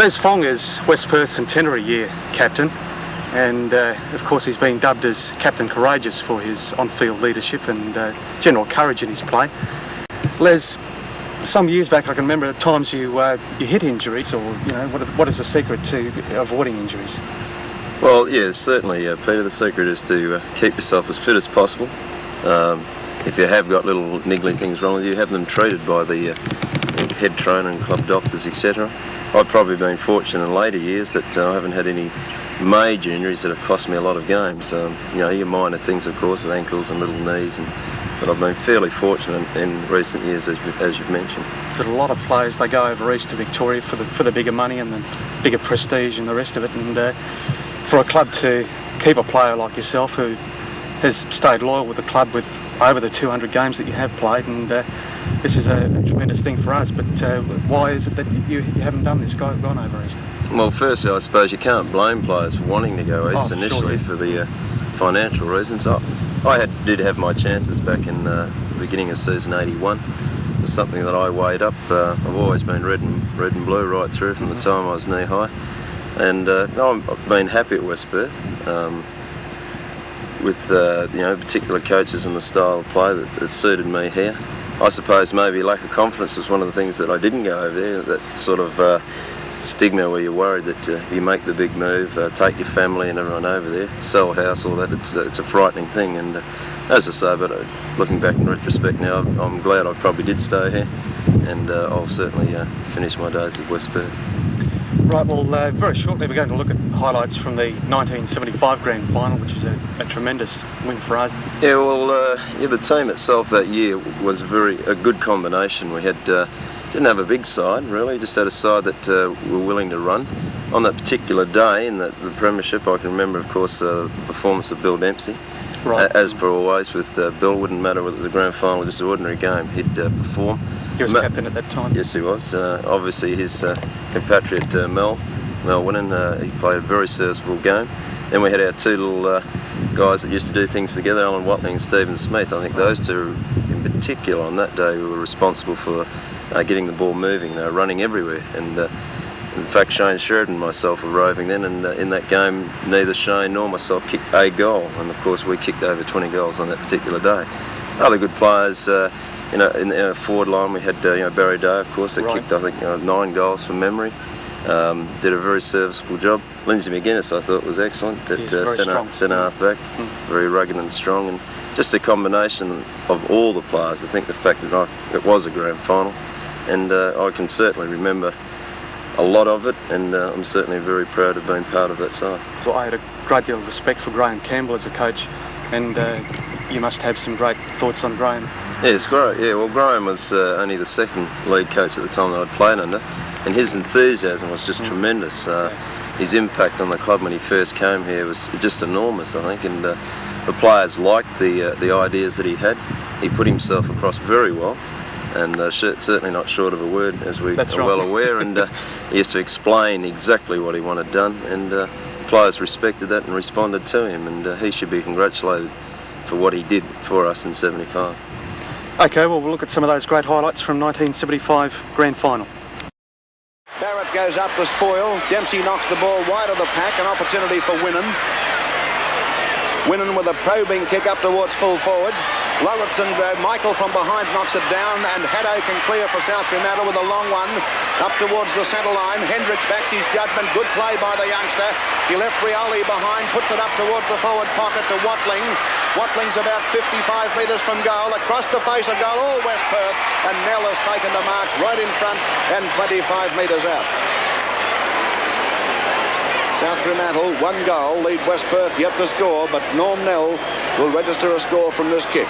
Les Fong is West Perth centenary year captain, and of course he's been dubbed as Captain Courageous for his on-field leadership and general courage in his play. Les, some years back I can remember at times you hit injuries, or what is the secret to avoiding injuries? Well, yeah, certainly, Peter. The secret is to keep yourself as fit as possible. If you have got little niggling things wrong with you, have them treated by the head trainer and club doctors, etc. I've probably been fortunate in later years that I haven't had any major injuries that have cost me a lot of games. Your minor things, of course, with ankles and little knees, but I've been fairly fortunate in recent years, as you've mentioned. There's a lot of players, they go over east to Victoria for the bigger money and the bigger prestige and the rest of it, and for a club to keep a player like yourself who has stayed loyal with the club with over the 200 games that you have played, and this is a tremendous thing for us, but why is it that you haven't done this, gone over east? Well, firstly, I suppose you can't blame players for wanting to go east initially, sure, yeah. for the financial reasons. I did have my chances back in the beginning of season 81. It was something that I weighed up. I've always been red and blue right through from the time I was knee high, and I've been happy at West Perth. With particular coaches and the style of play that suited me here. I suppose maybe lack of confidence was one of the things that I didn't go over there, that sort of stigma where you're worried that you make the big move, take your family and everyone over there, sell a house, all that. It's a frightening thing, and as I say, but looking back in retrospect now, I'm glad I probably did stay here, and I'll certainly finish my days at West Perth. Right, well, very shortly we're going to look at highlights from the 1975 Grand Final, which is a tremendous win for us. Yeah, well, the team itself that year was a good combination. We had didn't have a big side, really, just had a side that were willing to run. On that particular day in the Premiership, I can remember, of course, the performance of Bill Dempsey. Right. As per always with Bill, wouldn't matter whether it was a grand final or just an ordinary game, he'd perform. He was captain at that time. Yes, he was. Obviously his compatriot Mel Winnan, he played a very serviceable game. Then we had our two little guys that used to do things together, Alan Watling and Stephen Smith. I think those two in particular on that day were responsible for getting the ball moving. They were running everywhere, and in fact, Shane Sheridan and myself were roving then, and in that game, neither Shane nor myself kicked a goal, and of course we kicked over 20 goals on that particular day. Other good players, in our forward line we had Barry Day, of course, that kicked I think 9 goals from memory. Did a very serviceable job. Lindsay McGuinness I thought was excellent at centre half back, very rugged and strong, and just a combination of all the players. I think the fact that it was a grand final, and I can certainly remember a lot of it, and I'm certainly very proud of being part of that side. Well, I had a great deal of respect for Graham Campbell as a coach, and you must have some great thoughts on Graham. Yes, great. Yeah, well, Graham was only the second lead coach at the time that I'd played under, and his enthusiasm was just tremendous. His impact on the club when he first came here was just enormous, I think, and the players liked the ideas that he had. He put himself across very well, and certainly not short of a word, as we are well aware, and he used to explain exactly what he wanted done, and players respected that and responded to him, and he should be congratulated for what he did for us in 75. OK, well, we'll look at some of those great highlights from 1975 Grand Final. Barrett goes up the spoil. Dempsey knocks the ball wide of the pack, an opportunity for Winnan. Winnan with a probing kick up towards full forward. Lawrence and Michael from behind knocks it down, and Haddo can clear for South Fremantle with a long one up towards the centre line. Hendricks backs his judgment. Good play by the youngster. He left Rioli behind, puts it up towards the forward pocket to Watling. Watling's about 55 metres from goal. Across the face of goal, all West Perth, and Nell has taken the mark right in front and 25 metres out. South Fremantle, 1 goal, lead West Perth yet to score, but Norm Nell will register a score from this kick.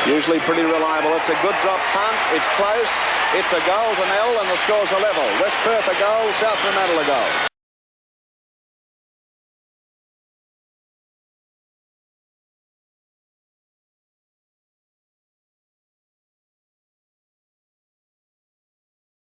Usually pretty reliable. It's a good drop punt, it's close, it's a goal to Nell, and the score's a level. West Perth a goal, South Fremantle a goal.